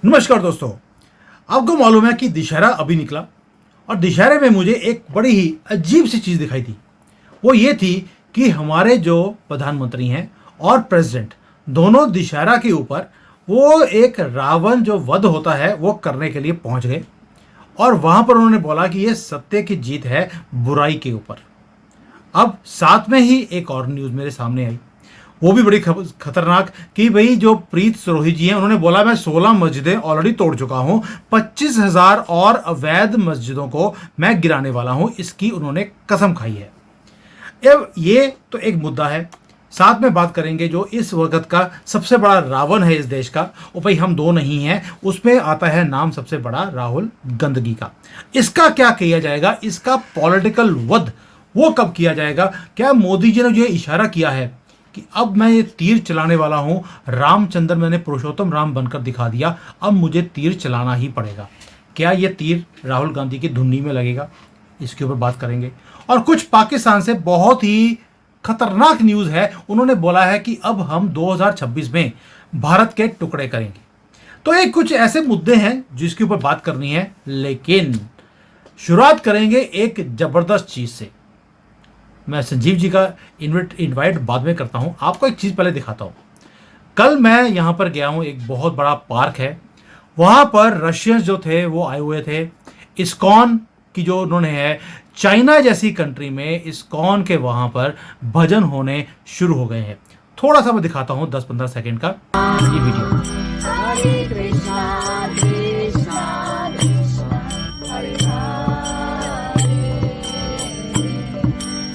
नमस्कार दोस्तों। आपको मालूम है कि दशहरा अभी निकला और दशहरे में मुझे एक बड़ी ही अजीब सी चीज़ दिखाई थी। वो ये थी कि हमारे जो प्रधानमंत्री हैं और प्रेसिडेंट दोनों दशहरा के ऊपर वो एक रावण जो वध होता है वो करने के लिए पहुंच गए और वहां पर उन्होंने बोला कि ये सत्य की जीत है बुराई के ऊपर। अब साथ में ही एक और न्यूज़ मेरे सामने आई, वो भी बड़ी खतरनाक कि भाई जो प्रीत सरोही जी हैं उन्होंने बोला मैं 16 मस्जिदें ऑलरेडी तोड़ चुका हूं, 25,000 और अवैध मस्जिदों को मैं गिराने वाला हूं, इसकी उन्होंने कसम खाई है। अब ये तो एक मुद्दा है। साथ में बात करेंगे जो इस वक्त का सबसे बड़ा रावण है इस देश का, और भाई हम दो नहीं हैं, उसमें आता है नाम सबसे बड़ा राहुल गंदगी का। इसका क्या किया जाएगा, इसका पॉलिटिकल वध वो कब किया जाएगा। क्या मोदी जी ने जो इशारा किया है कि अब मैं ये तीर चलाने वाला हूं, रामचंद्र मैंने पुरुषोत्तम राम बनकर दिखा दिया, अब मुझे तीर चलाना ही पड़ेगा। क्या ये तीर राहुल गांधी की धुन्नी में लगेगा, इसके ऊपर बात करेंगे। और कुछ पाकिस्तान से बहुत ही खतरनाक न्यूज़ है, उन्होंने बोला है कि अब हम 2026 में भारत के टुकड़े करेंगे। तो ये कुछ ऐसे मुद्दे हैं जिसके ऊपर बात करनी है, लेकिन शुरुआत करेंगे एक जबरदस्त चीज से। मैं संजीव जी का इनवाइट बाद में करता हूं, आपको एक चीज पहले दिखाता हूं। कल मैं यहां पर गया हूं, एक बहुत बड़ा पार्क है, वहां पर रशियंस जो थे वो आए हुए थे। इस्कॉन की जो उन्होंने है, चाइना जैसी कंट्री में इस्कॉन के वहां पर भजन होने शुरू हो गए हैं। थोड़ा सा मैं दिखाता हूं 10-15 सेकंड का ये वीडियो। हरे कृष्णा कृष्णा कृष्णा हरे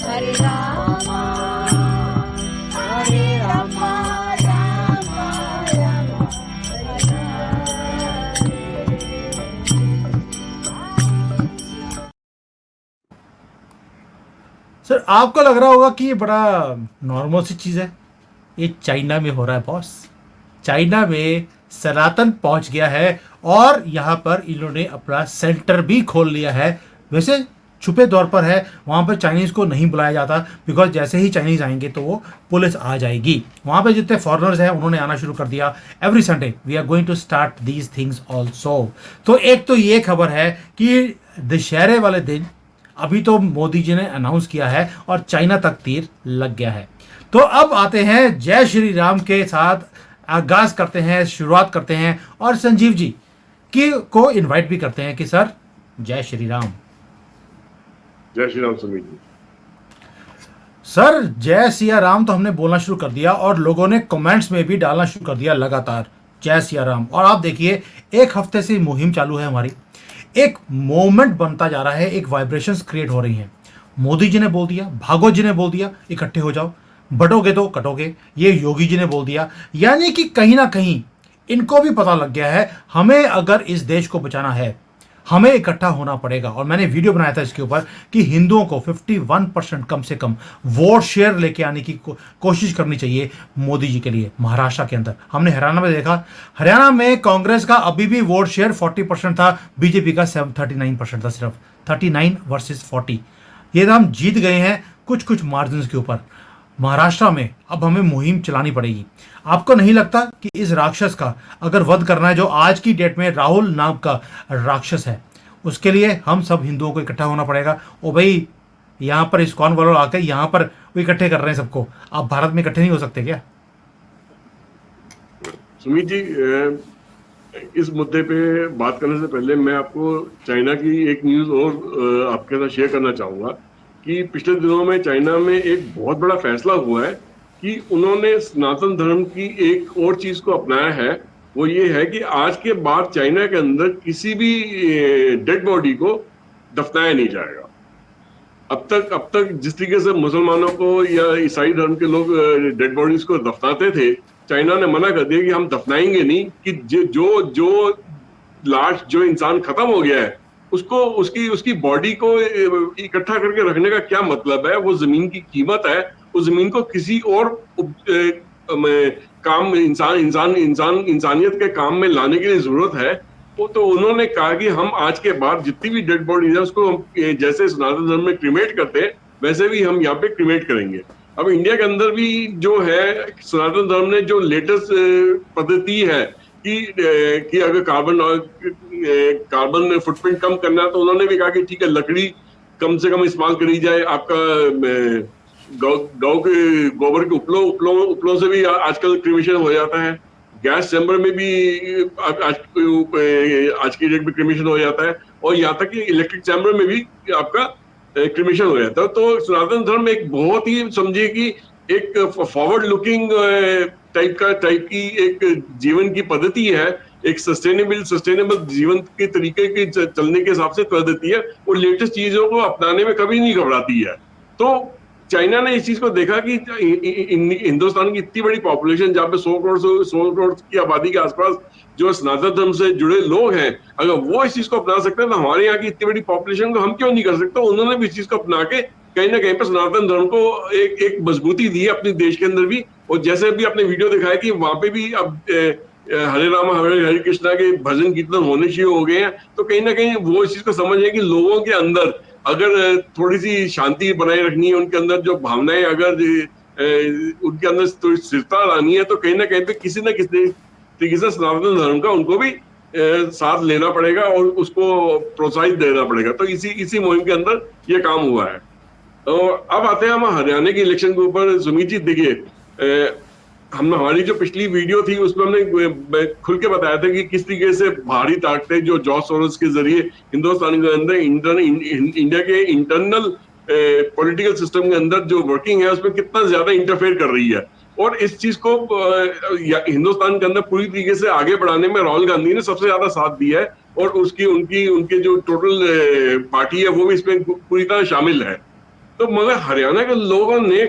हरे राम हरे राम राम राम सर आपको लग रहा होगा कि ये बड़ा नॉर्मल सी चीज़ है, ये चाइना में हो रहा है बॉस। चाइना में सनातन पहुंच गया है और यहाँ पर इन्होंने अपना सेंटर भी खोल लिया है। वैसे छुपे तौर पर है, वहाँ पर चाइनीज़ को नहीं बुलाया जाता, बिकॉज जैसे ही चाइनीज़ आएंगे तो वो पुलिस आ जाएगी। वहाँ पर जितने फॉरेनर्स हैं उन्होंने आना शुरू कर दिया। Every Sunday we are going to start these things also. तो एक तो ये खबर है कि दशहरे वाले दिन अभी तो मोदी जी ने अनाउंस किया है और चाइना तक तीर लग गया है। तो अब आते हैं जय श्री राम के साथ, आगाज करते हैं, शुरुआत करते हैं और संजीव जी की को इनवाइट भी करते हैं कि सर जय श्री राम। जय श्री राम सुमित जी। सर जय सिया राम तो हमने बोलना शुरू कर दिया और लोगों ने कमेंट्स में भी डालना शुरू कर दिया लगातार जय सिया राम। और आप देखिए एक हफ्ते से मुहिम चालू है हमारी, एक मोमेंट बनता जा रहा है, एक वाइब्रेशंस क्रिएट हो रही हैं। मोदी जी ने बोल दिया, भागवत जी ने बोल दिया इकट्ठे हो जाओ, बटोगे तो कटोगे, ये योगी जी ने बोल दिया। यानी कि कहीं ना कहीं इनको भी पता लग गया है हमें अगर इस देश को बचाना है हमें इकट्ठा होना पड़ेगा। और मैंने वीडियो बनाया था इसके ऊपर कि हिंदुओं को 51% कम से कम वोट शेयर लेके आने की कोशिश करनी चाहिए मोदी जी के लिए। महाराष्ट्र के अंदर हमने हरियाणा में देखा, हरियाणा में कांग्रेस का अभी भी वोट शेयर 40% था, बीजेपी का 39% था, सिर्फ 39 वर्सेस 40। ये हम जीत गए हैं कुछ कुछ मार्जिन के ऊपर। महाराष्ट्र में अब हमें मुहिम चलानी पड़ेगी। आपको नहीं लगता कि इस राक्षस का अगर वध करना है, जो आज की डेट में राहुल नाम का राक्षस है, उसके लिए हम सब हिंदुओं को इकट्ठा होना पड़ेगा। ओ भाई यहाँ पर इस्कॉन वालों आकर यहाँ पर वो इकट्ठे कर रहे हैं सबको, आप भारत में इकट्ठे नहीं हो सकते क्या? सुमित जी, इस मुद्दे पे बात करने से पहले मैं आपको चाइना की एक न्यूज़ और आपके साथ शेयर करना चाहूँगा कि पिछले दिनों में चाइना में एक बहुत बड़ा फैसला हुआ है कि उन्होंने सनातन धर्म की एक और चीज़ को अपनाया है। वो ये है कि आज के बाद चाइना के अंदर किसी भी डेड बॉडी को दफनाया नहीं जाएगा। अब तक जिस तरीके से मुसलमानों को या ईसाई धर्म के लोग डेड बॉडीज को दफनाते थे, चाइना ने मना कर दिया कि हम दफनाएंगे नहीं। कि जो लाश जो इंसान खत्म हो गया है उसको उसकी बॉडी को इकट्ठा करके रखने का क्या मतलब है? वो जमीन की कीमत है, उस जमीन को किसी और काम इंसानियत के काम में लाने के लिए जरूरत है। वो तो उन्होंने कहा कि हम आज के बाद जितनी भी डेड बॉडी है उसको हम जैसे सनातन धर्म में क्रीमेट करते हैं वैसे भी हम यहाँ पे क्रीमेट करेंगे। अब इंडिया के अंदर भी जो है सनातन धर्म ने जो लेटेस्ट पद्धति है कि अगर कार्बन फुटप्रिंट कम करना है तो उन्होंने भी कहा कि ठीक है, लकड़ी कम से कम इस्तेमाल करी जाए। आपका गाँव के गोबर के उपलों से भी आजकल क्रिमेशन हो जाता है। गैस चैम्बर में भी आज की डेट में क्रिमेशन हो जाता है, और यहाँ तक कि इलेक्ट्रिक चैम्बर में भी आपका क्रिमेशन हो जाता है। तो सनातन धर्म एक बहुत ही, समझिए कि एक फॉरवर्ड लुकिंग टाइप की एक जीवन की पद्धति है, एक सस्टेनेबल जीवन के तरीके के चलने के हिसाब से पद्धति है, और लेटेस्ट चीजों को अपनाने में कभी नहीं घबराती है। तो चाइना ने इस चीज को देखा कि हिंदुस्तान की इतनी बड़ी पॉपुलेशन, जहाँ पे 100 करोड़ की आबादी के आसपास जो सनातन धर्म से जुड़े लोग हैं, अगर वो इस चीज को अपना सकते हैं तो हमारे यहाँ की इतनी बड़ी पॉपुलेशन को हम क्यों नहीं कर सकते। उन्होंने भी इस चीज को अपना के कहीं ना कहीं पर सनातन धर्म को एक मजबूती दी है अपने देश के अंदर भी। और जैसे भी आपने वीडियो दिखाया कि वहां पे भी अब हरे राम हरे कृष्णा के भजन कीर्तन होने शुरू हो गए हैं, तो कहीं ना कहीं वो इस चीज को समझ है कि लोगों के अंदर अगर थोड़ी सी शांति बनाए रखनी है, उनके अंदर जो भावनाएं अगर उनके अंदर थोड़ी स्थिरता लानी है, तो कहीं ना कहीं पे किसी न किसी तरीके से सनातन धर्म का उनको भी साथ लेना पड़ेगा और उसको प्रोत्साहित देना पड़ेगा। तो इसी मुहिम के अंदर ये काम हुआ है। और अब आते हैं हम हरियाणा के इलेक्शन के ऊपर। सुमित जी देखिए, हमारी जो पिछली वीडियो थी उसमें हमने खुल के बताया था कि किस तरीके से बाहरी ताकतें जो जॉर्ज सोरोस के जरिए हिंदुस्तान के अंदर इंडिया के इंटरनल पॉलिटिकल सिस्टम के अंदर जो वर्किंग है उसमें कितना ज्यादा इंटरफेयर कर रही है। और इस चीज को हिंदुस्तान के अंदर पूरी तरीके से आगे बढ़ाने में राहुल गांधी ने सबसे ज्यादा साथ दिया है, और उनके जो टोटल पार्टी है वो भी इसमें पूरी तरह शामिल है। तो मगर हरियाणा के लोगों ने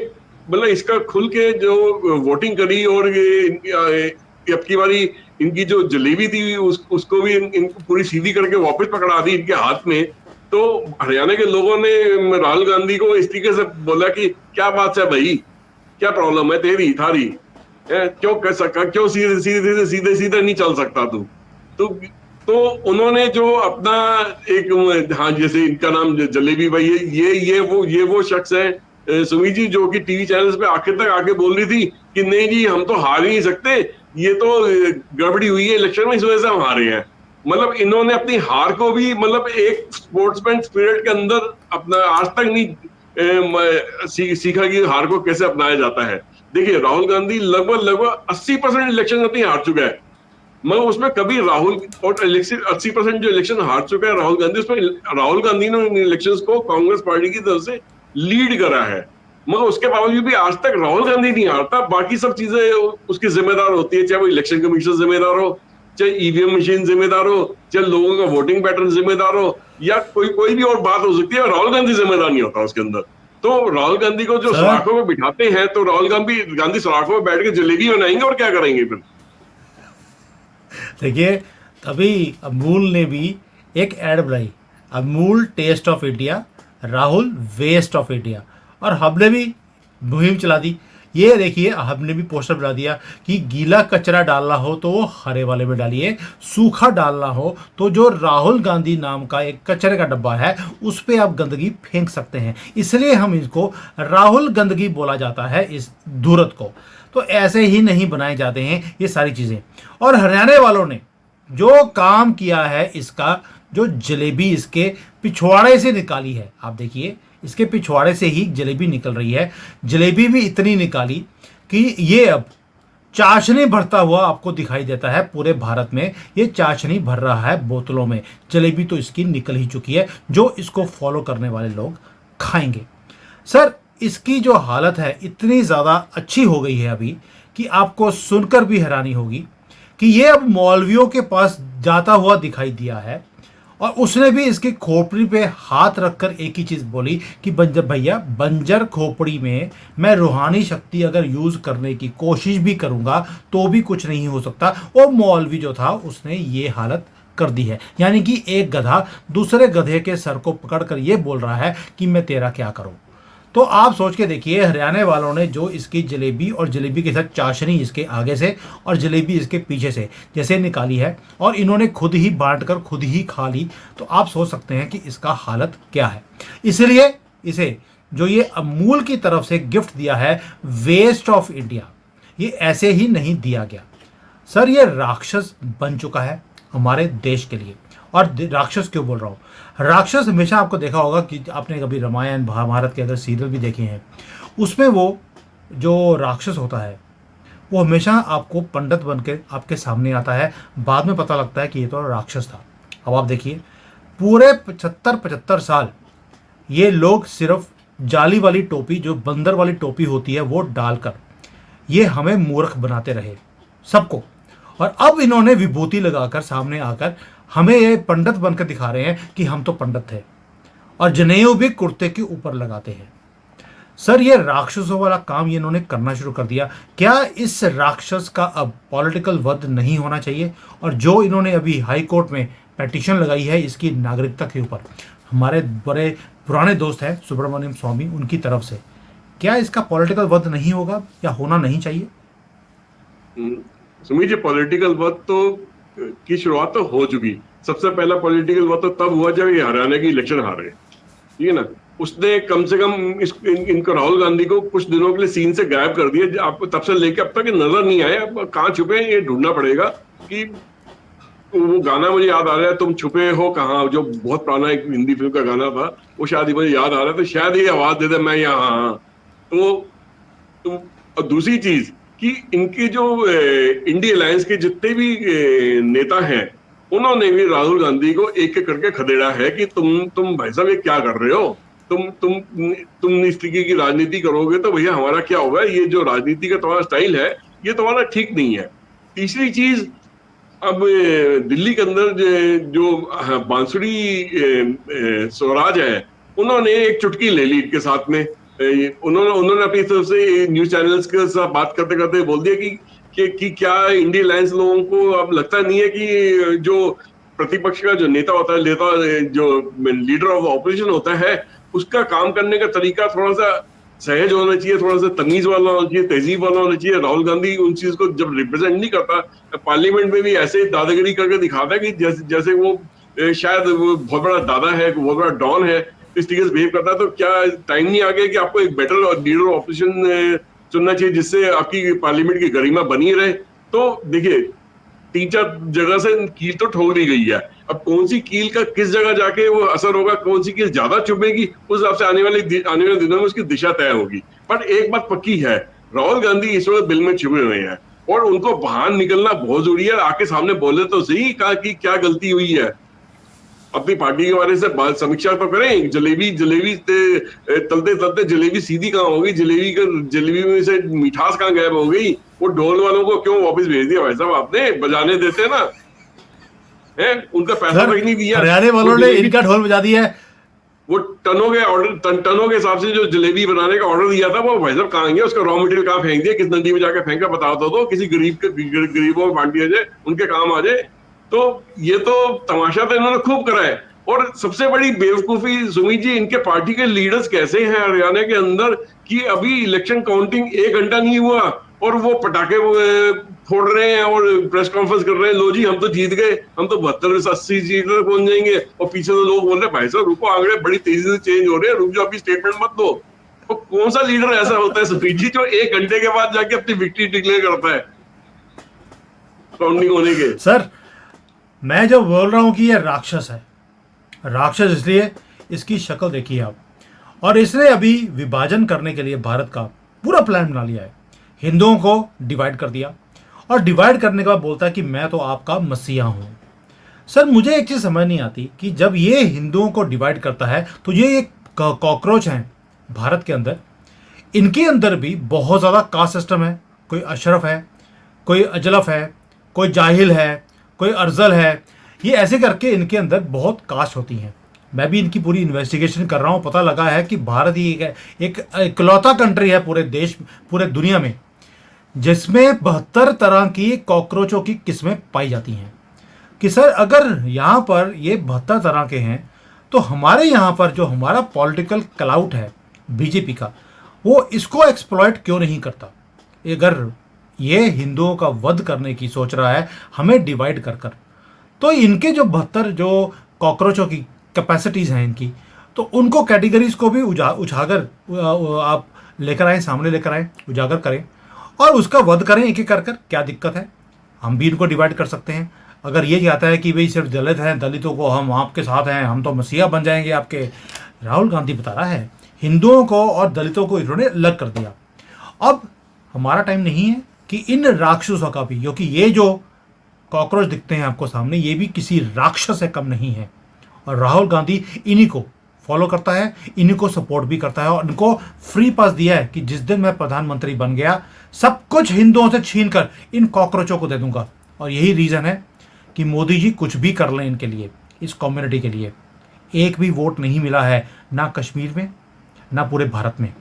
मतलब इसका खुल के जो वोटिंग करी, और अब की बारी इनकी जो जलेबी थी उसको भी इनको पूरी सीधी करके वापस पकड़ा दी इनके हाथ में। तो हरियाणा के लोगों ने राहुल गांधी को इस तरीके से बोला कि क्या बात है भाई, क्या प्रॉब्लम है तेरी थारी, क्यों कर सकता, क्यों सीधे नहीं चल सकता तू। तो उन्होंने जो अपना एक, हाँ जैसे इनका नाम जलेबी भाई है, ये वो शख्स है सुमी जी, जो कि टीवी चैनल्स पे आखिर तक आके बोल रही थी कि नहीं जी हम तो हार ही नहीं सकते, ये तो गड़बड़ी हुई है इलेक्शन में, इस वजह से हम हारे हैं। मतलब इन्होंने अपनी हार को भी मतलब एक स्पोर्ट्समैन स्पिरिट के अंदर अपना आज तक नहीं सीखा कि हार को कैसे अपनाया जाता है। देखिए राहुल गांधी लगभग 80% इलेक्शन अपनी हार चुका है, मगर उसमें कभी राहुल और 80% जो इलेक्शन हार चुका है राहुल गांधी, उसमें राहुल गांधी ने इलेक्शंस को कांग्रेस पार्टी की तरफ से लीड करा है, मगर उसके बावजूद भी आज तक राहुल गांधी नहीं हारता। बाकी सब चीजें उसकी जिम्मेदार होती है, चाहे वो इलेक्शन कमीशन जिम्मेदार हो, चाहे ईवीएम मशीन जिम्मेदार हो, चाहे लोगों का वोटिंग पैटर्न जिम्मेदार हो, या कोई भी और बात हो सकती है, राहुल गांधी जिम्मेदार नहीं होता उसके अंदर। तो राहुल गांधी को जो सलाखों में बिठाते हैं, तो राहुल गांधी सलाखों में बैठ के जलेबी बनाएंगे और क्या करेंगे फिर। देखिए तभी अमूल ने भी एक ऐड बनाई, Amul taste of India, Rahul west of India, और हमने भी मुहिम चला दी। ये देखिए हमने भी पोस्टर बना दिया कि गीला कचरा डालना हो तो वो हरे वाले में डालिए, सूखा डालना हो तो जो राहुल गांधी नाम का एक कचरे का डब्बा है उस पर आप गंदगी फेंक सकते हैं, इसलिए हम इसको राहुल गंदगी बोला जाता है इस धूरत को। तो ऐसे ही नहीं बनाए जाते हैं ये सारी चीज़ें। और हरियाणा वालों ने जो काम किया है, इसका जो जलेबी इसके पिछवाड़े से निकाली है, आप देखिए इसके पिछवाड़े से ही जलेबी निकल रही है। जलेबी भी इतनी निकाली कि ये अब चाशनी भरता हुआ आपको दिखाई देता है पूरे भारत में। ये चाशनी भर रहा है बोतलों में, जलेबी तो इसकी निकल ही चुकी है, जो इसको फॉलो करने वाले लोग खाएंगे। सर इसकी जो हालत है इतनी ज़्यादा अच्छी हो गई है अभी कि आपको सुनकर भी हैरानी होगी कि ये अब मौलवियों के पास जाता हुआ दिखाई दिया है, और उसने भी इसकी खोपड़ी पे हाथ रखकर एक ही चीज़ बोली कि भैया बंजर खोपड़ी में मैं रूहानी शक्ति अगर यूज़ करने की कोशिश भी करूँगा तो भी कुछ नहीं हो सकता। वो मौलवी जो था उसने ये हालत कर दी है, यानी कि एक गधा दूसरे गधे के सर को पकड़कर ये बोल रहा है कि मैं तेरा क्या करूँ। तो आप सोच के देखिए हरियाणा वालों ने जो इसकी जलेबी और जलेबी के साथ चाशनी इसके आगे से और जलेबी इसके पीछे से जैसे निकाली है, और इन्होंने खुद ही बांटकर खुद ही खा ली, तो आप सोच सकते हैं कि इसका हालत क्या है। इसलिए इसे जो ये अमूल की तरफ से गिफ्ट दिया है वेस्ट ऑफ इंडिया, ये ऐसे ही नहीं दिया गया। सर ये राक्षस बन चुका है हमारे देश के लिए। और राक्षस क्यों बोल रहा हूँ, राक्षस हमेशा आपको देखा होगा कि आपने कभी रामायण महाभारत के अगर सीरियल भी देखे हैं, उसमें वो जो राक्षस होता है वो हमेशा आपको पंडित बन के आपके सामने आता है, बाद में पता लगता है कि ये तो राक्षस था। अब आप देखिए पूरे 75 साल ये लोग सिर्फ जाली वाली टोपी, जो बंदर वाली टोपी होती है, वो डालकर ये हमें मूर्ख बनाते रहे सबको। और अब इन्होंने विभूति लगाकर सामने आकर हमें ये पंडित बनकर दिखा रहे हैं कि हम तो पंडित थे, और जनेऊ भी कुर्ते के ऊपर लगाते हैं। सर ये राक्षसों वाला काम ये इन्होंने करना शुरू कर दिया। क्या इस राक्षस का अब पॉलिटिकल वध नहीं होना चाहिए? और जो इन्होंने अभी हाई कोर्ट में पेटिशन लगाई है इसकी नागरिकता के ऊपर, हमारे बड़े पुराने दोस्त हैं सुब्रमण्यम स्वामी, उनकी तरफ से, क्या इसका पॉलिटिकल वध नहीं होगा या होना नहीं चाहिए? सुमित जी, पॉलिटिकल वध तो की शुरुआत तो हो चुकी। सबसे पहला पॉलिटिकल वध तो तब हुआ जब ये हरियाणा की इलेक्शन हारे, ठीक है ना। उसने कम से कम इनको राहुल गांधी को कुछ दिनों के लिए सीन से गायब कर दिया। आपको तब से लेके अब तक नजर नहीं आए, अब कहाँ छुपे हैं ये ढूंढना पड़ेगा। कि वो गाना मुझे याद आ रहा है, तुम छुपे हो कहाँ, जो बहुत पुराना एक हिंदी फिल्म का गाना था, वो शायद मुझे याद आ रहा है, तो शायद ये आवाज दे दे मैं यहाँ। तो और दूसरी चीज कि इनके जो इंडिया अलायंस के जितने भी नेता हैं, उन्होंने भी राहुल गांधी को एक एक करके खदेड़ा है कि तुम भाई साहब ये क्या कर रहे हो, तुम इस तरीके की राजनीति करोगे तो भैया हमारा क्या होगा, ये जो राजनीति का तुम्हारा स्टाइल है ये तुम्हारा ठीक नहीं है। तीसरी चीज, अब दिल्ली के अंदर जो बांसुरी स्वराज है, उन्होंने एक चुटकी ले ली इनके साथ में। उन्होंने अपनी तरफ से न्यूज चैनल्स के साथ बात करते करते बोल दिया कि क्या इंडिया अलायंस लोगों को अब लगता नहीं है कि जो प्रतिपक्ष का जो नेता होता है, जो लीडर ऑफ ऑपोजिशन होता है, उसका काम करने का तरीका थोड़ा सा सहज होना चाहिए, थोड़ा सा तमीज वाला होना चाहिए, तहजीब वाला होना चाहिए। राहुल गांधी उन चीज को जब रिप्रेजेंट नहीं करता, पार्लियामेंट में भी ऐसे दादागिरी करके दिखाता है कि जैसे वो शायद वो बहुत बड़ा दादा है, बहुत बड़ा डॉन है, इस तरीके से बिहेव करता है। तो क्या टाइम नहीं आ गया कि आपको एक बेटर लीडर ऑफ ऑपोजिशन चुनना चाहिए जिससे आपकी पार्लियामेंट की गरिमा बनी रहे? तो देखिए 3-4 जगह से कील तो ठोक दी गई है, अब कौन सी कील का किस जगह जाके वो असर होगा, कौन सी कील ज्यादा चुभेगी, उस हिसाब से आने वाले दिनों में उसकी दिशा तय होगी। पर एक बात पक्की है, राहुल गांधी इस वक्त बिल में छुपे हुए हैं और उनको बाहर निकलना बहुत जरूरी है। आके सामने बोले तो सही, कहा कि क्या गलती हुई है, अपनी पार्टी के बारे से समीक्षा तो करें। जलेबी तलते तलते जलेबी सीधी कहाँ होगी, जलेबी में से मिठास कहाँ गायब हो गई? वो ढोल वालों को क्यों वापस भेज दिया भाई साहब आपने? बजाने देते ना, है उनका पैसा तक नहीं दिया। हरियाणा वालों ने इनका ढोल बजा दिया है। वो टनों के हिसाब से जो जलेबी बनाने का ऑर्डर दिया था, वो भाई साहब कहाँ गया? उसका रॉ मटेरियल कहाँ फेंक दिया? किस नदी में जाकर फेंका बताओ तो किसी गरीबों को बांट दिया जाए, उनके काम आ जाए। तो ये तो तमाशा तो इन्होंने खूब करा है। और सबसे बड़ी बेवकूफी सुमित जी, इनके पार्टी के लीडर्स कैसे हैं हरियाणा के अंदर कि अभी इलेक्शन काउंटिंग 1 घंटा नहीं हुआ और वो पटाखे फोड़ रहे हैं और प्रेस कॉन्फ्रेंस कर रहे हैं, लो जी हम तो जीत गए, हम तो 72-80 सीट तक पहुंच जाएंगे। और पीछे तो लोग बोल रहे हैं भाई साहब रुको, आंकड़े बड़ी तेजी से चेंज हो रहे हैं, रुक जाओ, अभी स्टेटमेंट मत दो। तो कौन सा लीडर ऐसा होता है सुमित जी जो 1 घंटे के बाद जाके अपनी विक्ट्री डिक्लेयर करता है काउंटिंग होने के? सर मैं जो बोल रहा हूं कि ये राक्षस है, राक्षस इसलिए इसकी शक्ल देखिए आप। और इसने अभी विभाजन करने के लिए भारत का पूरा प्लान बना लिया है, हिंदुओं को डिवाइड कर दिया और डिवाइड करने के बाद बोलता है कि मैं तो आपका मसीहा हूं। सर मुझे एक चीज़ समझ नहीं आती कि जब ये हिंदुओं को डिवाइड करता है तो ये एक कॉकरोच हैं भारत के अंदर, इनके अंदर भी बहुत ज़्यादा कास्ट सिस्टम है। कोई अशरफ है, कोई अजलफ है, कोई जाहिल है, कोई अर्जल है, ये ऐसे करके इनके अंदर बहुत कास्ट होती हैं। मैं भी इनकी पूरी इन्वेस्टिगेशन कर रहा हूँ, पता लगा है कि भारत ही एक इकलौता कंट्री है पूरे देश, पूरे दुनिया में जिसमें 72 तरह की कॉकरोचों की किस्में पाई जाती हैं। कि सर अगर यहाँ पर ये 72 तरह के हैं तो हमारे यहाँ पर जो हमारा पॉलिटिकल क्लाउट है बीजेपी का, वो इसको एक्सप्लॉइट क्यों नहीं करता? अगर ये हिंदुओं का वध करने की सोच रहा है हमें डिवाइड कर कर, तो इनके जो 72 जो कॉकरोचों की कैपेसिटीज़ हैं इनकी, तो उनको कैटेगरीज को भी उजागर आप लेकर आए, सामने लेकर आए, उजागर करें और उसका वध करें एक एक कर कर। क्या दिक्कत है? हम भी इनको डिवाइड कर सकते हैं। अगर ये चाहता है कि भाई सिर्फ दलित हैं, दलितों को हम आपके साथ हैं, हम तो मसीहा बन जाएंगे आपके, राहुल गांधी बता रहा है हिंदुओं को और दलितों को इन्होंने अलग कर दिया। अब हमारा टाइम नहीं है कि इन राक्षसों का भी, क्योंकि ये जो कॉकरोच दिखते हैं आपको सामने, ये भी किसी राक्षस से कम नहीं है। और राहुल गांधी इन्हीं को फॉलो करता है, इन्हीं को सपोर्ट भी करता है और इनको फ्री पास दिया है कि जिस दिन मैं प्रधानमंत्री बन गया सब कुछ हिंदुओं से छीन कर इन कॉकरोचों को दे दूंगा। और यही रीज़न है कि मोदी जी कुछ भी कर लें इनके लिए, इस कम्युनिटी के लिए। एक भी वोट नहीं मिला है, ना कश्मीर में ना पूरे भारत में।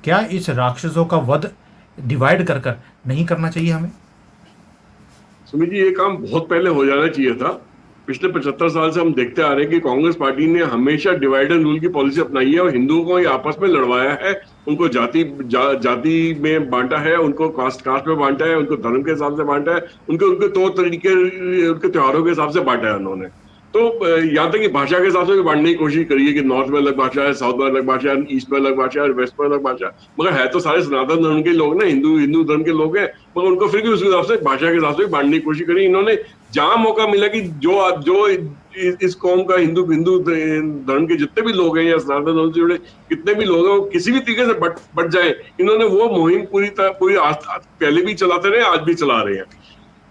क्या इस राक्षसों का वध डिवाइड कर कर नहीं करना चाहिए हमें? सुमित जी, ये काम बहुत पहले हो जाना चाहिए था। पिछले 75 साल से हम देखते आ रहे हैं कि कांग्रेस पार्टी ने हमेशा डिवाइड एंड रूल की पॉलिसी अपनाई है और हिंदुओं को ये आपस में लड़वाया है, उनको जाति में बांटा है, उनको कास्ट में बांटा है, उनको धर्म के हिसाब से बांटा है, उनके तौर तरीके, उनके त्योहारों के हिसाब से बांटा है उन्होंने। तो यहाँ तक कि भाषा के हिसाब से भी बांटने की कोशिश करी है कि नॉर्थ में अलग भाषा है, साउथ में अलग भाषा है, ईस्ट में अलग भाषा है, वेस्ट में अलग भाषा है। मगर है तो सारे सनातन धर्म के लोग ना, हिंदू धर्म के लोग हैं, मगर उनको फिर भी उस हिसाब से भाषा के हिसाब से बांटने की कोशिश करी इन्होंने। जहां मौका मिला कि जो इस कौम का हिंदू धर्म के जितने भी लोग हैं या सनातन धर्म से जुड़े कितने भी लोग हैं, वो किसी भी तरीके से बट जाए, इन्होंने वो मुहिम पूरी पहले भी चलाते रहे, आज भी चला रहे हैं।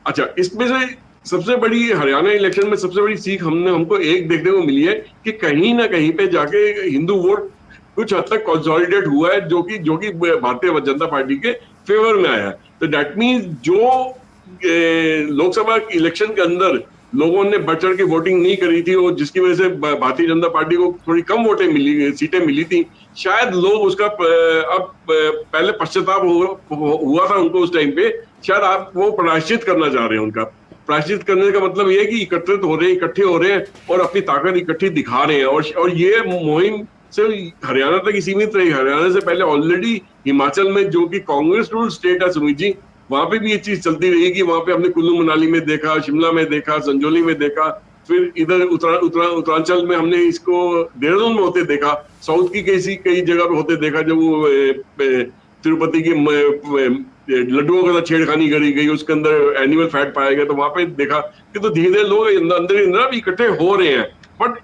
अच्छा, इसमें से सबसे बड़ी हरियाणा इलेक्शन में सबसे बड़ी सीख हमको एक देखने को मिली है कि कहीं ना कहीं पे जाके हिंदू वोट कुछ हद तक कंसोलिडेट हुआ है, जो कि भारतीय जनता पार्टी के फेवर में आया है। तो दैट मीन्स जो लोकसभा इलेक्शन के अंदर लोगों ने बढ़ चढ़ के वोटिंग नहीं करी थी और जिसकी वजह से भारतीय जनता पार्टी को थोड़ी कम सीटें मिली थी, शायद लोग उसका अब पहले पश्चाताप हुआ था उनको उस टाइम पे, शायद आप वो प्रायश्चित करना चाह रहे हैं। उनका प्रायश्चित करने का मतलब ये है कि इकट्ठे हो रहे हैं और अपनी ताकत इकट्ठी दिखा रहे हैं। और ये मुहिम सिर्फ हरियाणा तक ही सीमित रही। हरियाणा से पहले ऑलरेडी हिमाचल में, जो कि कांग्रेस रूल स्टेट है सुमित जी, वहां पे भी ये चीज चलती रही कि वहां पे हमने कुल्लू मनाली में देखा, शिमला में देखा, संजौली में देखा, फिर इधर उत्तरांचल में हमने इसको देहरादून में होते देखा, साउथ की कई जगह पे होते देखा। जब वो तिरुपति के लड्डुओं के साथ छेड़खानी करी गई, उसके अंदर एनिमल फैट पाया गया, तो वहां पे देखा कि तो धीरे धीरे लोग अंदर इकट्ठे हो रहे हैं। बट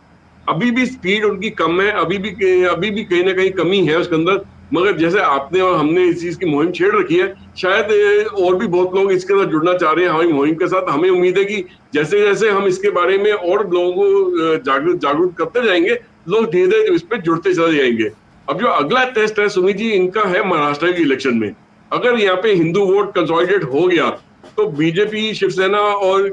अभी भी स्पीड उनकी कम है, अभी भी कहीं ना कहीं कमी है उसके अंदर। मगर जैसे आपने और हमने इस चीज की मुहिम छेड़ रखी है, शायद और भी बहुत लोग इसके साथ जुड़ना चाह रहे हैं हमारी मुहिम के साथ। हमें उम्मीद है कि जैसे जैसे हम इसके बारे में और लोगों को जागरूक करते जाएंगे, लोग धीरे धीरे इस पर जुड़ते चले जाएंगे। अब जो अगला टेस्ट है सुमित जी, इनका है महाराष्ट्र के इलेक्शन में। अगर यहाँ पे हिंदू वोट कंसोलिडेट हो गया तो बीजेपी, शिवसेना और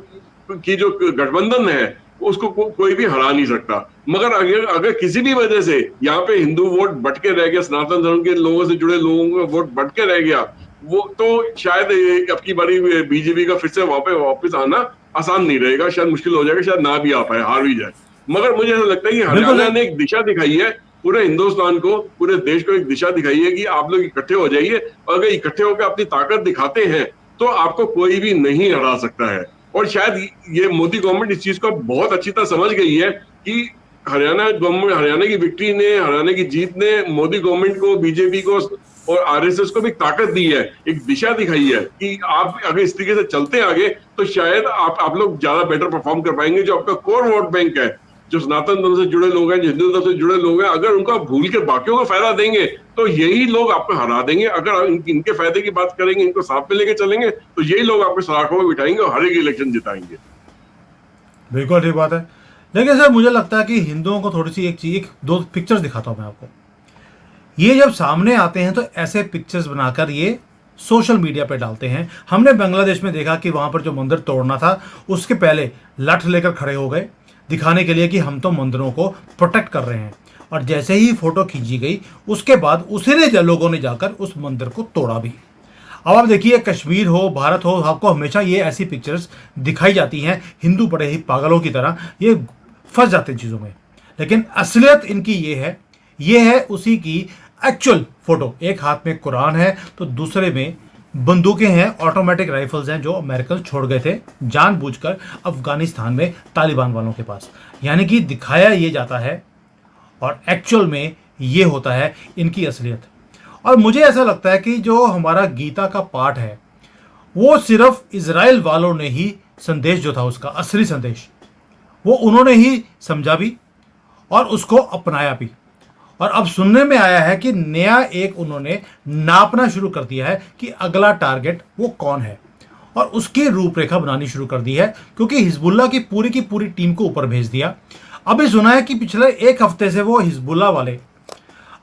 की जो गठबंधन है उसको कोई भी हरा नहीं सकता। मगर अगर किसी भी वजह से यहाँ पे हिंदू वोट बट के रह गया, सनातन धर्म के लोगों से जुड़े लोगों का वोट बट के रह गया, वो तो शायद अब की बारी बीजेपी का फिर से वापस आना आसान नहीं रहेगा, शायद मुश्किल हो जाएगा, शायद ना भी आ पाए, हार भी जाए। मगर मुझे ऐसा लगता है कि हरियाणा ने एक दिशा दिखाई है पूरे हिंदुस्तान को, पूरे देश को एक दिशा दिखाई है कि आप लोग इकट्ठे हो जाइए, और अगर इकट्ठे होकर अपनी ताकत दिखाते हैं तो आपको कोई भी नहीं हरा सकता है। और शायद ये मोदी गवर्नमेंट इस चीज को बहुत अच्छी तरह समझ गई है कि हरियाणा की विक्ट्री ने, हरियाणा की जीत ने मोदी गवर्नमेंट को, बीजेपी को और आरएसएस को भी ताकत दी है, एक दिशा दिखाई है कि आप अगर इस तरीके से चलते आगे तो शायद आप लोग ज्यादा बेटर परफॉर्म कर पाएंगे। जो आपका कोर वोट बैंक है, जो सनातन धर्म से जुड़े लोग हैं, जो हिंदू धर्म से जुड़े लोग हैं, अगर उनका भूल के बाकियों को फायदा देंगे तो यही लोग आपको हरा देंगे। अगर इनके फायदे की बात करेंगे, इनको साथ में लेके चलेंगे, तो यही लोग आपको सलाखों में बिठाएंगे और हर एक इलेक्शन जिताएंगे। बिल्कुल ठीक बात है। लेकिन सर मुझे लगता है कि हिंदुओं को थोड़ी सी एक दो पिक्चर्स दिखाता हूँ मैं आपको। ये जब सामने आते हैं तो ऐसे पिक्चर्स बनाकर ये सोशल मीडिया पे डालते हैं। हमने बांग्लादेश में देखा कि वहाँ पर जो मंदिर तोड़ना था उसके पहले लठ लेकर खड़े हो गए, दिखाने के लिए कि हम तो मंदिरों को प्रोटेक्ट कर रहे हैं। और जैसे ही फोटो खींची गई उसके बाद उसी लोगों ने जाकर उस मंदिर को तोड़ा भी। अब आप देखिए, कश्मीर हो, भारत हो, आपको हमेशा ये ऐसी पिक्चर्स दिखाई जाती हैं। हिंदू बड़े ही पागलों की तरह ये फंस जाते हैं चीज़ों में, लेकिन असलियत इनकी ये है उसी की एक्चुअल फोटो। एक हाथ में कुरान है तो दूसरे में बंदूकें हैं, ऑटोमेटिक राइफल्स हैं, जो अमेरिकन छोड़ गए थे जानबूझकर अफगानिस्तान में तालिबान वालों के पास। यानी कि दिखाया ये जाता है और एक्चुअल में ये होता है इनकी असलियत। और मुझे ऐसा लगता है कि जो हमारा गीता का पाठ है वो सिर्फ इजराइल वालों ने ही संदेश जो था उसका असली संदेश वो उन्होंने ही समझा भी और उसको अपनाया भी। और अब सुनने में आया है कि नया एक उन्होंने नापना शुरू कर दिया है कि अगला टारगेट वो कौन है और उसकी रूपरेखा बनानी शुरू कर दी है, क्योंकि हिजबुल्ला की पूरी टीम को ऊपर भेज दिया। अभी सुना है कि पिछले एक हफ्ते से वो हिजबुल्ला वाले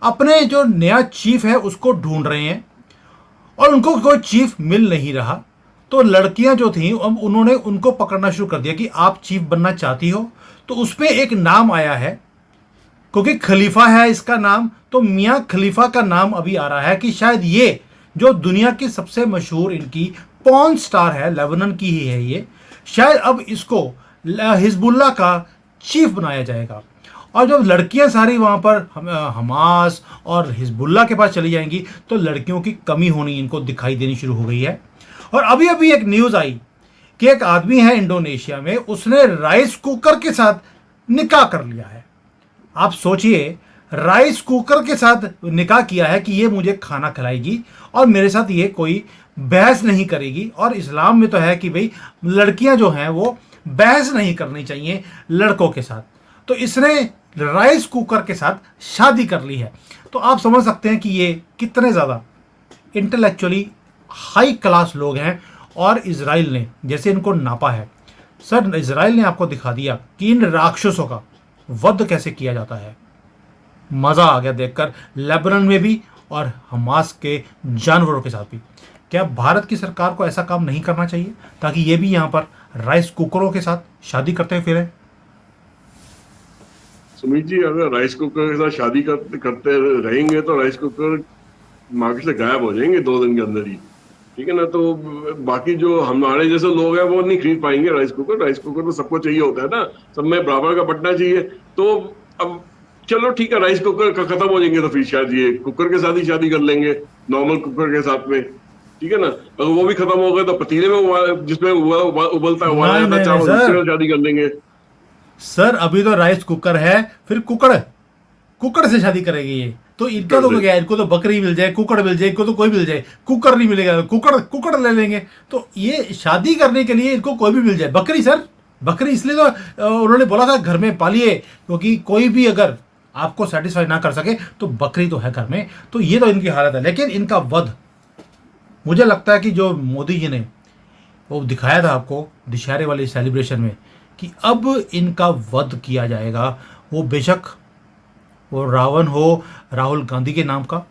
अपने जो नया चीफ है उसको ढूंढ रहे हैं और उनको कोई चीफ मिल नहीं रहा। तो लड़कियां जो थी अब उन्होंने उनको पकड़ना शुरू कर दिया कि आप चीफ बनना चाहती हो। तो उसमें एक नाम आया है, क्योंकि खलीफा है इसका नाम, तो मियां खलीफा का नाम अभी आ रहा है कि शायद ये जो दुनिया की सबसे मशहूर इनकी पॉर्न स्टार है, लेबनान की ही है ये, शायद अब इसको हिजबुल्ला का चीफ बनाया जाएगा। और जब लड़कियां सारी वहां पर हमास और हिजबुल्ला के पास चली जाएंगी तो लड़कियों की कमी होनी इनको दिखाई देनी शुरू हो गई है। और अभी अभी एक न्यूज आई कि एक आदमी है इंडोनेशिया में, उसने राइस कुकर के साथ निकाह कर लिया है। आप सोचिए, राइस कुकर के साथ निकाह किया है कि ये मुझे खाना खिलाएगी और मेरे साथ ये कोई बहस नहीं करेगी। और इस्लाम में तो है कि भाई लड़कियां जो हैं वो बहस नहीं करनी चाहिए लड़कों के साथ। तो इसने राइस कुकर के साथ शादी कर ली है। तो आप समझ सकते हैं कि ये कितने ज़्यादा इंटेलेक्चुअली हाई क्लास लोग हैं। और इजराइल ने जैसे इनको नापा है, सर इजराइल ने आपको दिखा दिया कि इन राक्षसों का वध कैसे किया जाता है। मज़ा आ गया देखकर, लेबनान में भी और हमास के जानवरों के साथ भी। क्या भारत की सरकार को ऐसा काम नहीं करना चाहिए ताकि ये भी यहाँ पर राइस कुकरों के साथ शादी करते फिरें? सुमित जी, अगर राइस कुकर के साथ शादी करते रहेंगे तो राइस कुकर मार्केट से गायब हो जाएंगे 2 दिन के अंदर ही, ठीक है ना। तो बाकी जो हमारे जैसे लोग हैं वो नहीं खरीद पाएंगे राइस कुकर। राइस कुकर तो सबको चाहिए होता है ना, सब में बराबर का बंटना चाहिए। तो अब चलो ठीक है, राइस कुकर का खत्म हो जाएंगे तो फिर शायद ये कुकर के साथ ही शादी कर लेंगे, नॉर्मल कुकर के साथ में, ठीक है ना। अगर वो भी खत्म हो गए तो पतीले में जिसमें उबलता है उबाला जाता है चावल, उसके साथ शादी कर लेंगे। सर अभी तो राइस कुकर है, फिर कुकड़ से शादी करेगी ये। तो इनका तो क्या है, इनको तो बकरी मिल जाए, कुकड़ मिल जाए, इनको तो कोई मिल जाए, कुकर नहीं मिलेगा, कुकड़ ले लेंगे। तो ये शादी करने के लिए इनको कोई भी मिल जाए। बकरी सर, बकरी इसलिए तो उन्होंने बोला था घर में पालिए, क्योंकि कोई भी अगर आपको सेटिस्फाई ना कर सके तो बकरी तो है घर में। तो ये तो इनकी हालत है। लेकिन इनका वध, मुझे लगता है कि जो मोदी जी ने वो दिखाया था आपको दशहरे वाली सेलिब्रेशन में कि अब इनका वध किया जाएगा, वो बेशक वो रावण हो राहुल गांधी के नाम का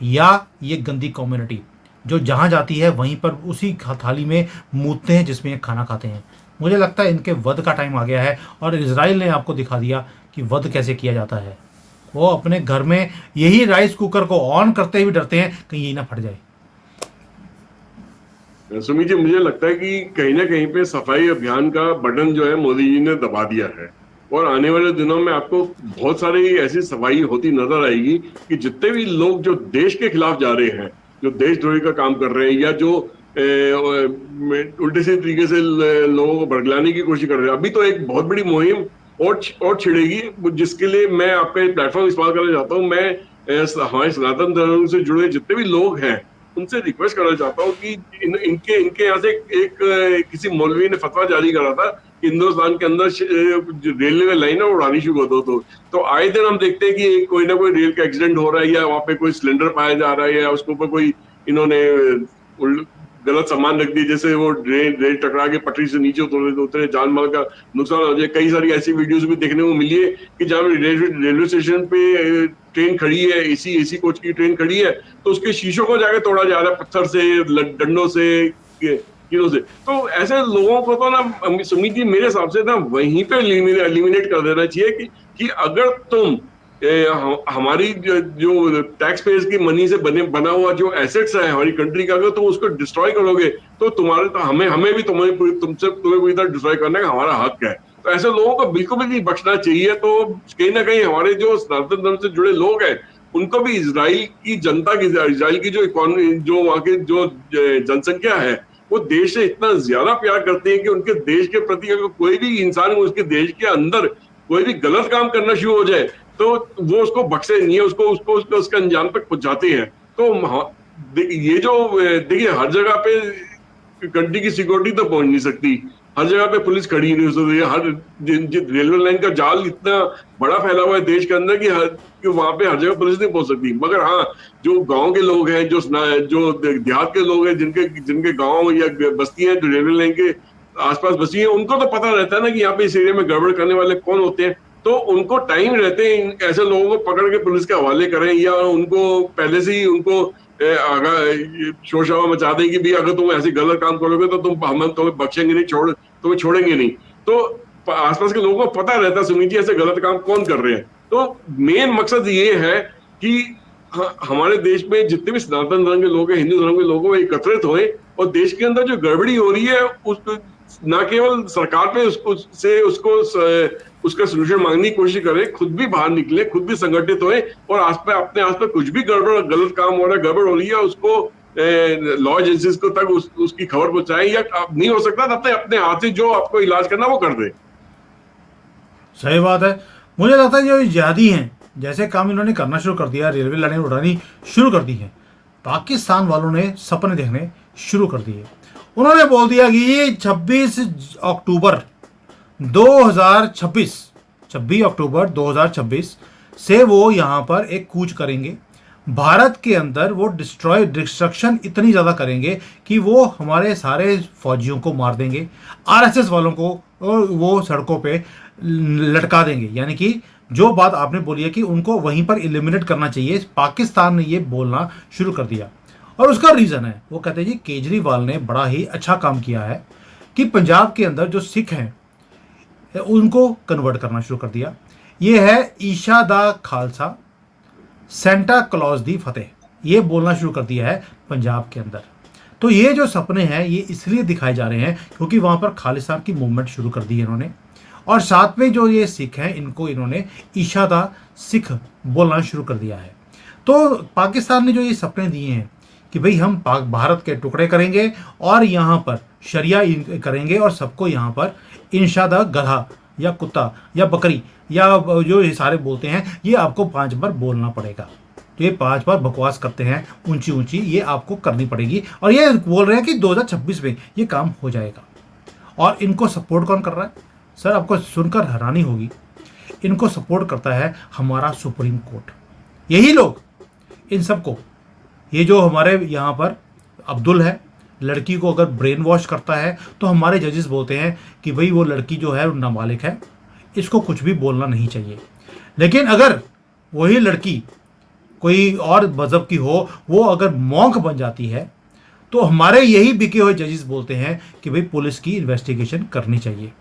या ये गंदी कम्युनिटी जो जहाँ जाती है वहीं पर उसी थाली में मूतते हैं जिसमें ये खाना खाते हैं। मुझे लगता है इनके वध का टाइम आ गया है और इजराइल ने आपको दिखा दिया कि वध कैसे किया जाता है। वो अपने घर में यही राइस कुकर को ऑन करते हुए डरते हैं कहीं ये ना फट जाए। सुमित जी, मुझे लगता है कि कहीं ना कहीं पे सफाई अभियान का बटन जो है मोदी जी ने दबा दिया है और आने वाले दिनों में आपको बहुत सारी ऐसी सफाई होती नजर आएगी कि जितने भी लोग जो देश के खिलाफ जा रहे हैं, जो देशद्रोही का काम कर रहे हैं या जो उल्टे सीधे तरीके से लोगों को भड़काने की कोशिश कर रहे हैं, अभी तो एक बहुत बड़ी मुहिम और छिड़ेगी, जिसके लिए मैं आपका प्लेटफॉर्म इस्तेमाल करना चाहता हूँ। मैं हमारे सनातन धर्म से जुड़े जितने भी लोग हैं उनसे रिक्वेस्ट करना चाहता हूँ कि इनके यहाँ से एक किसी मौलवी ने फतवा जारी करा था कि हिंदुस्तान के अंदर रेलवे लाइन है उड़ानी शुरू कर दो। तो आए दिन हम देखते हैं कि कोई ना कोई रेल का एक्सीडेंट हो रहा है या वहाँ पे कोई सिलेंडर पाया जा रहा है या उसके ऊपर कोई इन्होंने गलत सामान रख दिया, जैसे वो रेल टकरा के पटरी से नीचे उतरे जान माल का नुकसान हो जाए। कई सारी ऐसी वीडियोस भी देखने को मिली है कि जहाँ रेलवे स्टेशन पे ट्रेन खड़ी है, एसी कोच की ट्रेन खड़ी है, तो उसके शीशों को जाके तोड़ा जा रहा है पत्थर से, डंडों से, कीड़ों से। तो ऐसे लोगों को तो ना सुमित जी मेरे हिसाब से ना वहीं पे एलिमिनेट कर देना चाहिए कि अगर तुम हमारी जो टैक्स पेयर्स की मनी से बना हुआ जो एसेट्स है हमारी कंट्री का, अगर तुम उसको डिस्ट्रॉय करोगे तो हमें भी तुम्हें पूरी तरह डिस्ट्रॉय करने का हमारा हक है। तो ऐसे लोगों को बिल्कुल भी नहीं बख्शना चाहिए। तो कहीं ना कहीं हमारे जो सनातन धर्म से जुड़े लोग हैं उनको भी इजराइल की जनता की, इजराइल की जो इकोनॉमी, जो वहाँ की जो जनसंख्या है वो देश से इतना ज्यादा प्यार करते हैं कि उनके देश के प्रति अगर कोई भी इंसान उसके देश के अंदर कोई भी गलत काम करना शुरू हो जाए तो वो उसको बख्शे नहीं है, उसको उसके अंजाम तक पहुंचाते हैं। तो ये जो देखिए हर जगह पे कंट्री की सिक्योरिटी तो पहुंच नहीं सकती। हर जगह पे पुलिस खड़ी नहीं हो सकती। हर रेलवे लाइन का जाल इतना बड़ा फैला हुआ है देश के अंदर कि वहां पे हर जगह पुलिस नहीं पहुंच सकती। मगर हाँ, जो गांव के लोग हैं, जो देहात के लोग हैं, जिनके जिनके गांव या बस्तियां जो रेलवे लाइन के आसपास बसी हैं, उनको तो पता रहता है ना कि यहाँ पे इस एरिया में गड़बड़ करने वाले कौन होते हैं। तो उनको टाइम रहते हैं ऐसे लोगों को पकड़ के पुलिस के हवाले करें, या उनको पहले से ही उनको शोर शराबा मचा दें कि भाई अगर तुम ऐसे गलत काम करोगे तो हम तुम्हें बख्शेंगे नहीं, तुम्हें छोड़ेंगे नहीं। तो आसपास के लोगों को पता रहता है सुमित जी ऐसे गलत काम कौन कर रहे हैं। तो मेन मकसद ये है कि हमारे देश में जितने भी सनातन धर्म के लोग हैं, हिंदू धर्म के लोग हैं, वो एकत्रित होए और देश के अंदर जो गड़बड़ी हो रही है न केवल सरकार पे उसका सोल्यूशन मांगने की कोशिश करें, खुद भी बाहर निकले, खुद भी संगठित होए और अपने आस कुछ भी गड़बड़ गलत काम हो रहा है, गड़बड़ हो रही है, उसको लॉ एजेंसीज को तक उसकी खबर पहुंचाएं, या नहीं हो सकता तब तक अपने हाथ से जो आपको इलाज करना वो कर दे। सही बात है। मुझे लगता है जो जिहादी हैं, जैसे काम इन्होंने करना शुरू कर दिया, रेलवे लाइनें उड़ानी शुरू कर दी है, पाकिस्तान वालों ने सपने देखने शुरू कर दिए। उन्होंने बोल दिया कि ये 26 अक्टूबर 2026 से वो यहाँ पर एक कूच करेंगे। भारत के अंदर वो डिस्ट्रक्शन इतनी ज़्यादा करेंगे कि वो हमारे सारे फौजियों को मार देंगे, आरएसएस वालों को वो सड़कों पे लटका देंगे। यानी कि जो बात आपने बोली है कि उनको वहीं पर एलिमिनेट करना चाहिए, पाकिस्तान ने ये बोलना शुरू कर दिया। और उसका रीज़न है, वो कहते हैं जी केजरीवाल ने बड़ा ही अच्छा काम किया है कि पंजाब के अंदर जो सिख हैं उनको कन्वर्ट करना शुरू कर दिया। ये है ईशा दा खालसा सेंटा क्लॉज दी फतेह, ये बोलना शुरू कर दिया है पंजाब के अंदर। तो ये जो सपने हैं ये इसलिए दिखाए जा रहे हैं क्योंकि वहाँ पर खालिस्तान की मूवमेंट शुरू कर दी है इन्होंने। और साथ में जो ये सिख हैं इनको इन्होंने ईशा दा सिख बोलना शुरू कर दिया है। तो पाकिस्तान ने जो ये सपने दिए हैं कि भाई हम भारत के टुकड़े करेंगे और यहाँ पर शरिया करेंगे और सबको यहाँ पर इंशादा गधा या कुत्ता या बकरी या जो ये सारे बोलते हैं ये आपको 5 बार बोलना पड़ेगा। तो ये 5 बार बकवास करते हैं ऊंची ऊंची, ये आपको करनी पड़ेगी। और ये बोल रहे हैं कि 2026 में ये काम हो जाएगा। और इनको सपोर्ट कौन कर रहा है सर? आपको सुनकर हैरानी होगी, इनको सपोर्ट करता है हमारा सुप्रीम कोर्ट। यही लोग इन सबको, ये जो हमारे यहाँ पर अब्दुल है, लड़की को अगर ब्रेन वॉश करता है तो हमारे जजेस बोलते हैं कि भाई वो लड़की जो है नाबालिग है, इसको कुछ भी बोलना नहीं चाहिए। लेकिन अगर वही लड़की कोई और मज़हब की हो, वो अगर मॉन्क बन जाती है तो हमारे यही बिके हुए जजेस बोलते हैं कि भाई पुलिस की इन्वेस्टिगेशन करनी चाहिए।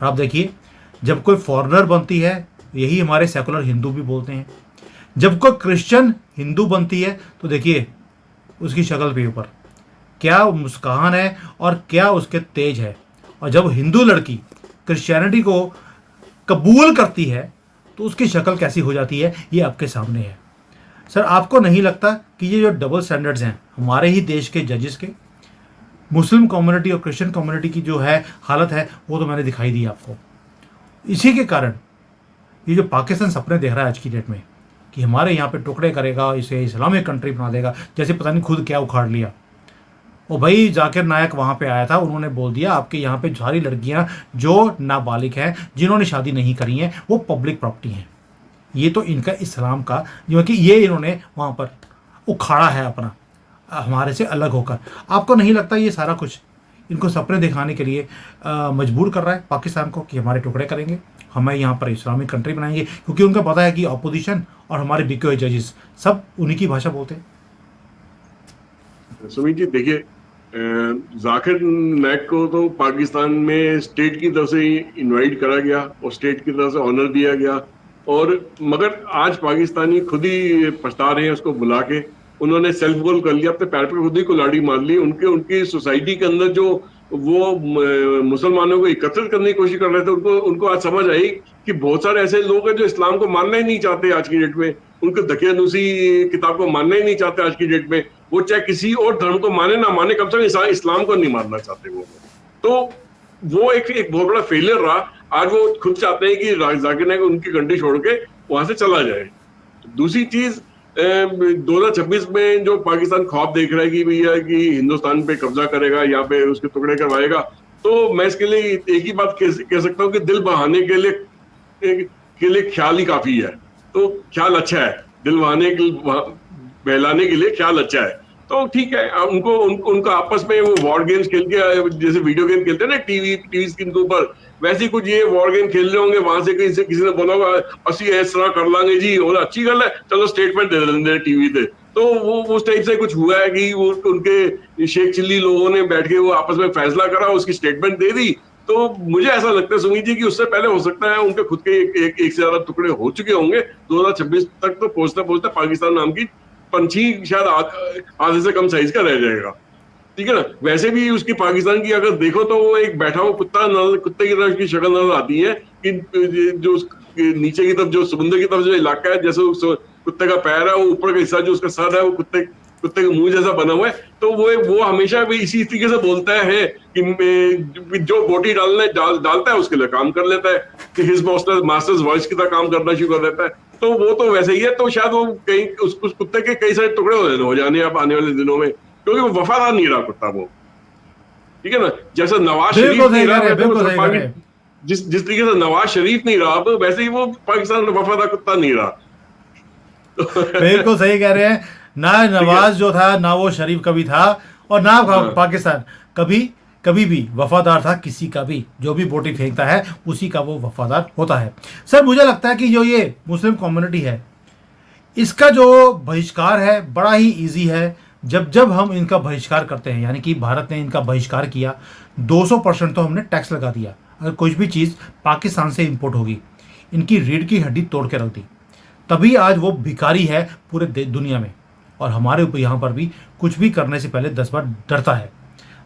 और आप देखिए, जब कोई फॉरेनर बनती है, यही हमारे सेकुलर हिंदू भी बोलते हैं, जब कोई क्रिश्चियन हिंदू बनती है तो देखिए उसकी शक्ल पे ऊपर क्या मुस्कान है और क्या उसके तेज है। और जब हिंदू लड़की क्रिश्चियनिटी को कबूल करती है तो उसकी शक्ल कैसी हो जाती है, ये आपके सामने है। सर आपको नहीं लगता कि ये जो डबल स्टैंडर्ड्स हैं हमारे ही देश के जजेस के, मुस्लिम कम्युनिटी और क्रिश्चियन कम्युनिटी की जो है हालत है वो तो मैंने दिखाई दी आपको। इसी के कारण ये जो पाकिस्तान सपने देख रहा है आज की डेट में कि हमारे यहाँ पे टुकड़े करेगा, इसे इस्लामिक कंट्री बना देगा, जैसे पता नहीं खुद क्या उखाड़ लिया। और भाई जाकिर नायक वहाँ पे आया था, उन्होंने बोल दिया आपके यहाँ पे सारी लड़कियाँ जो नाबालिग हैं, जिन्होंने शादी नहीं करी हैं, वो पब्लिक प्रॉपर्टी हैं। ये तो इनका इस्लाम का जो कि ये इन्होंने वहाँ पर उखाड़ा है अपना, हमारे से अलग होकर। आपको नहीं लगता ये सारा कुछ इनको सपने दिखाने के लिए मजबूर कर रहा है पाकिस्तान को कि हमारे टुकड़े करेंगे, हमें यहाँ पर इस्लामिक कंट्री बनाएंगे? क्योंकि उनको पता है कि अपोजिशन और हमारे बिके हुए जजेस सब उन्हीं की भाषा बोलते हैं। सुमित जी देखिए, जाकिर नायक को तो पाकिस्तान में स्टेट की तरफ से इनवाइट करा गया और स्टेट की तरफ से ऑनर दिया गया, और मगर आज पाकिस्तानी खुद ही पछता रहे हैं उसको बुला के। उन्होंने सेल्फ गोल कर लिया, अपने पैर पे खुद ही कुल्हाड़ी मार ली। उनकी सोसाइटी के अंदर जो वो मुसलमानों को एकत्रित करने की कोशिश कर रहे थे, उनको आज समझ आई कि बहुत सारे ऐसे लोग हैं जो इस्लाम को मानना ही नहीं चाहते आज की डेट में, उनको दकियानूसी किताब को मानना ही नहीं चाहते आज की डेट में। वो चाहे किसी और धर्म को माने ना माने, कम से कम इस्लाम को नहीं मानना चाहते वो। तो वो एक बहुत बड़ा फेलियर रहा। आज वो खुद चाहते हैं कि जाकिर नायक उनकी कंट्री छोड़ के वहां से चला जाए। दूसरी चीज, 2026 में जो पाकिस्तान ख्वाब देख रहा है कि भैया कि हिंदुस्तान पे कब्जा करेगा, यहाँ पे उसके टुकड़े करवाएगा, तो मैं इसके लिए एक ही बात कह सकता हूँ कि दिल बहाने के लिए ख्याल ही काफी है। तो ख्याल अच्छा है, दिल बहलाने के लिए ख्याल अच्छा है। तो ठीक है, उनका आपस में वो वॉर गेम्स खेल के, जैसे वीडियो गेम खेलते हैं ना टीवी स्क्रीन के ऊपर, वैसे कुछ ये वॉर गेम खेल रहे होंगे। वहां से कहीं से किसी ने बोला होगा असि इस तरह कर लांगे जी, और अच्छी गल है, चलो स्टेटमेंट दे देंगे टीवी पे। तो वो उस टाइप से कुछ हुआ है कि वो उनके शेख चिल्ली लोगों ने बैठ के वो आपस में फैसला करा, उसकी स्टेटमेंट दे दी। तो मुझे ऐसा लगता है सुमीत जी कि उससे पहले हो सकता है उनके खुद के एक से ज्यादा टुकड़े हो चुके होंगे। 2026 तक तो पहुंचते पाकिस्तान नाम की पंछी शायद आधे से कम साइज का रह जाएगा। ठीक है ना। वैसे भी उसकी पाकिस्तान की अगर देखो तो वो एक बैठा हुआ कुत्ते की तरह उसकी शक्ल नजर आती है कि जो नीचे की तरफ जो समुद्र की तरफ जो इलाका है, जैसे कुत्ते का पैर है, वो ऊपर का हिस्सा जो उसका सर है वो कुत्ते के मुंह जैसा बना हुआ है। तो वो हमेशा भी इसी तरीके से बोलता है कि जो बोटी डालता है उसके लिए काम कर लेता है, कि हिज मास्टर्स वॉइस की तरह काम करना शुरू कर देता है। तो वो तो वैसे ही है। तो शायद वो कहीं उस कुत्ते के कई सारे टुकड़े हो जाने अब आने वाले दिनों में, क्योंकि वो वफादार नहीं रहा कुत्ता वो। ठीक है ना। जैसे नवाज शरीफ नहीं रहा, जिस तरीके से नवाज शरीफ नहीं रहा, वैसे ही वो पाकिस्तान में वफादार कुत्ता नहीं रहा। बिल्कुल सही कह रहे हैं। ना नवाज जो था, ना वो शरीफ कभी था, और ना पाकिस्तान कभी भी वफादार था किसी का भी। जो भी बोटी फेंकता है उसी का वो वफादार होता है। सर मुझे लगता है कि जो ये मुस्लिम कम्युनिटी है, इसका जो बहिष्कार है बड़ा ही इजी है। जब हम इनका बहिष्कार करते हैं, यानी कि भारत ने इनका बहिष्कार किया, 200% तो हमने टैक्स लगा दिया। अगर कुछ भी चीज़ पाकिस्तान से इंपोर्ट होगी, इनकी रीढ़ की हड्डी तोड़ के रख दी, तभी आज वो भिखारी है पूरे दुनिया में। और हमारे ऊपर यहाँ पर भी कुछ भी करने से पहले 10 बार डरता है।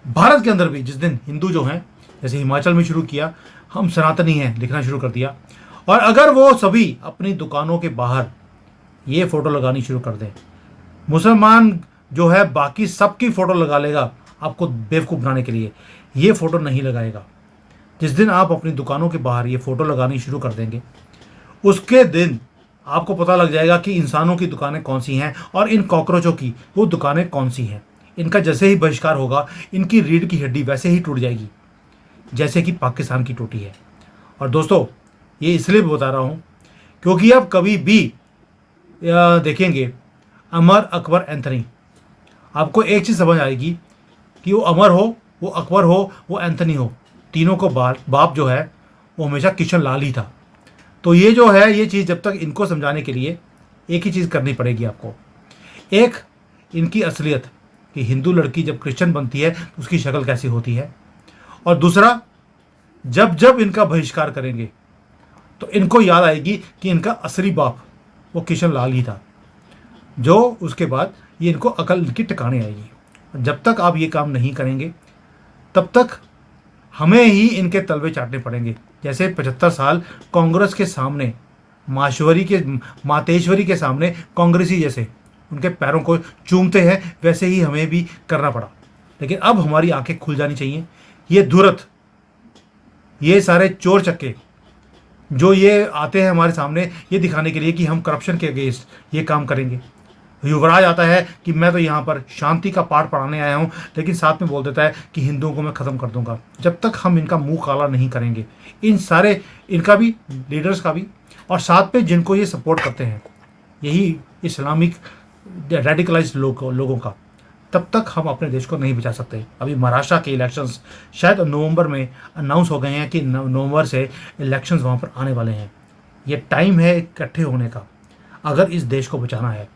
भारत के अंदर भी जिस दिन हिंदू जो हैं, जैसे हिमाचल में शुरू किया, हम सनातनी हैं लिखना शुरू कर दिया, और अगर वो सभी अपनी दुकानों के बाहर ये फ़ोटो लगानी शुरू कर दें, मुसलमान जो है बाकी सबकी फ़ोटो लगा लेगा आपको बेवकूफ़ बनाने के लिए, ये फ़ोटो नहीं लगाएगा। जिस दिन आप अपनी दुकानों के बाहर ये फ़ोटो लगानी शुरू कर देंगे, उसके दिन आपको पता लग जाएगा कि इंसानों की दुकानें कौन सी हैं और इन कॉकरोचों की वो दुकानें कौन सी हैं। इनका जैसे ही बहिष्कार होगा, इनकी रीढ़ की हड्डी वैसे ही टूट जाएगी जैसे कि पाकिस्तान की टूटी है। और दोस्तों ये इसलिए बता रहा हूँ क्योंकि अब कभी भी देखेंगे अमर अकबर एंथनी, आपको एक चीज़ समझ आएगी कि वो अमर हो, वो अकबर हो, वो एंथनी हो, तीनों को बाप जो है वो हमेशा किशन लाल ही था। तो ये जो है, ये चीज़ जब तक इनको समझाने के लिए एक ही चीज़ करनी पड़ेगी आपको। एक, इनकी असलियत कि हिंदू लड़की जब क्रिश्चियन बनती है तो उसकी शक्ल कैसी होती है, और दूसरा, जब इनका बहिष्कार करेंगे तो इनको याद आएगी कि इनका असली बाप वो किशन लाल ही था, जो उसके बाद ये इनको अकल इनकी टिकाने आएगी। जब तक आप ये काम नहीं करेंगे तब तक हमें ही इनके तलवे चाटने पड़ेंगे। जैसे 75 साल कांग्रेस के सामने, मातेश्वरी के सामने कांग्रेसी जैसे उनके पैरों को चूमते हैं, वैसे ही हमें भी करना पड़ा। लेकिन अब हमारी आंखें खुल जानी चाहिए। ये धुरत, ये सारे चोर चक्के जो ये आते हैं हमारे सामने ये दिखाने के लिए कि हम करप्शन के अगेंस्ट ये काम करेंगे। युवराज आता है कि मैं तो यहाँ पर शांति का पाठ पढ़ाने आया हूँ, लेकिन साथ में बोल देता है कि हिंदुओं को मैं ख़त्म कर दूंगा। जब तक हम इनका मुंह काला नहीं करेंगे, इन सारे, इनका भी, लीडर्स का भी, और साथ में जिनको ये सपोर्ट करते हैं, यही इस्लामिक रेडिकलाइज्ड लोगों का, तब तक हम अपने देश को नहीं बचा सकते। अभी महाराष्ट्र के इलेक्शंस शायद नवंबर में अनाउंस हो गए हैं कि नवंबर से इलेक्शंस वहाँ पर आने वाले हैं। ये टाइम है इकट्ठे होने का, अगर इस देश को बचाना है।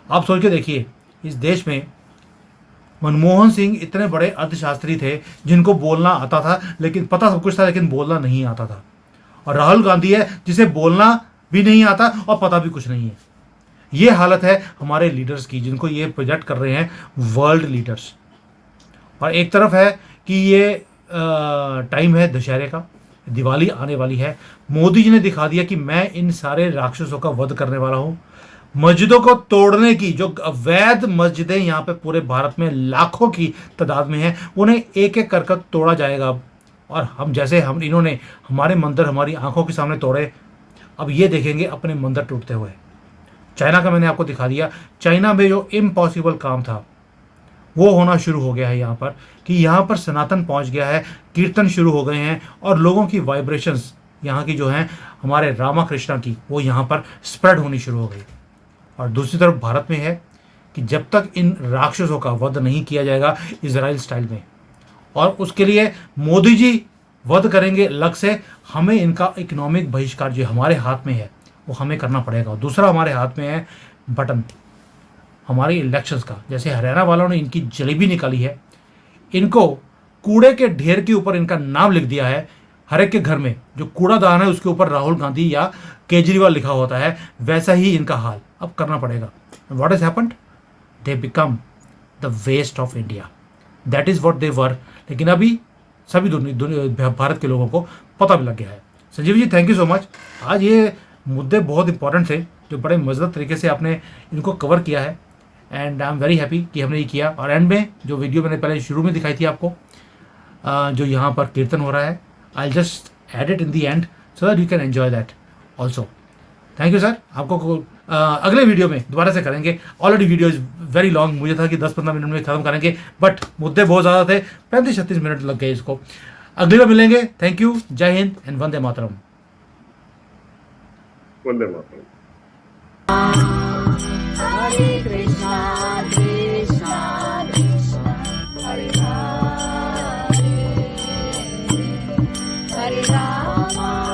आप सोच के देखिए, इस देश में मनमोहन सिंह इतने बड़े अर्थशास्त्री थे जिनको बोलना आता था, लेकिन पता सब कुछ था लेकिन बोलना नहीं आता था। और राहुल गांधी है जिसे बोलना भी नहीं आता और पता भी कुछ नहीं है। ये हालत है हमारे लीडर्स की, जिनको ये प्रोजेक्ट कर रहे हैं वर्ल्ड लीडर्स। और एक तरफ है कि ये टाइम है दशहरे का, दिवाली आने वाली है। मोदी जी ने दिखा दिया कि मैं इन सारे राक्षसों का वध करने वाला हूँ। मस्जिदों को तोड़ने की, जो अवैध मस्जिदें यहाँ पे पूरे भारत में लाखों की तादाद में हैं, उन्हें एक एक कर तोड़ा जाएगा। और हम जैसे इन्होंने हमारे मंदिर हमारी आंखों के सामने तोड़े, अब ये देखेंगे अपने मंदिर टूटते हुए। चाइना का मैंने आपको दिखा दिया। चाइना में जो इम्पॉसिबल काम था वो होना शुरू हो गया है यहाँ पर, कि यहाँ पर सनातन पहुँच गया है, कीर्तन शुरू हो गए हैं और लोगों की वाइब्रेशंस यहाँ की जो हैं हमारे रामा कृष्णा की, वो यहाँ पर स्प्रेड होनी शुरू हो गई। और दूसरी तरफ भारत में है कि जब तक इन राक्षसों का वध नहीं किया जाएगा इजराइल स्टाइल में, और उसके लिए मोदी जी वध करेंगे अलग से, हमें इनका इकोनॉमिक बहिष्कार जो हमारे हाथ में है वो हमें करना पड़ेगा। और दूसरा हमारे हाथ में है बटन हमारे इलेक्शंस का। जैसे हरियाणा वालों ने इनकी जलेबी निकाली है, इनको कूड़े के ढेर के ऊपर इनका नाम लिख दिया है, हर एक के घर में जो कूड़ादान है उसके ऊपर राहुल गांधी या केजरीवाल लिखा होता है, वैसा ही इनका हाल अब करना पड़ेगा। What has happened? They become the west of India, that is what they were. लेकिन अभी सभी भारत के लोगों को पता भी लग गया है। Sanjeev ji, thank you so much. आज ये मुद्दे बहुत इंपॉर्टेंट थे जो बड़े मज़ेदार तरीके से आपने इनको कवर किया है, and I am very happy कि हमने ये किया। और एंड में जो वीडियो मैंने पहले शुरू में दिखाई थी आपको, जो यहाँ पर कीर्तन हो रहा है, I just add it in the end so that you can enjoy that also. Thank you sir. आपको अगले वीडियो में दोबारा से करेंगे। Already video is very long, मुझे था कि 10-15 मिनट में ख़त्म करेंगे, बट मुद्दे बहुत ज़्यादा थे, 35-36 मिनट लग गए इसको। अगली बार मिलेंगे। थैंक यू, जय Hind and Vande Mataram. Vande Mataram. Hare Krishna, Krishna Krishna, Hare Hare, Hare Rama.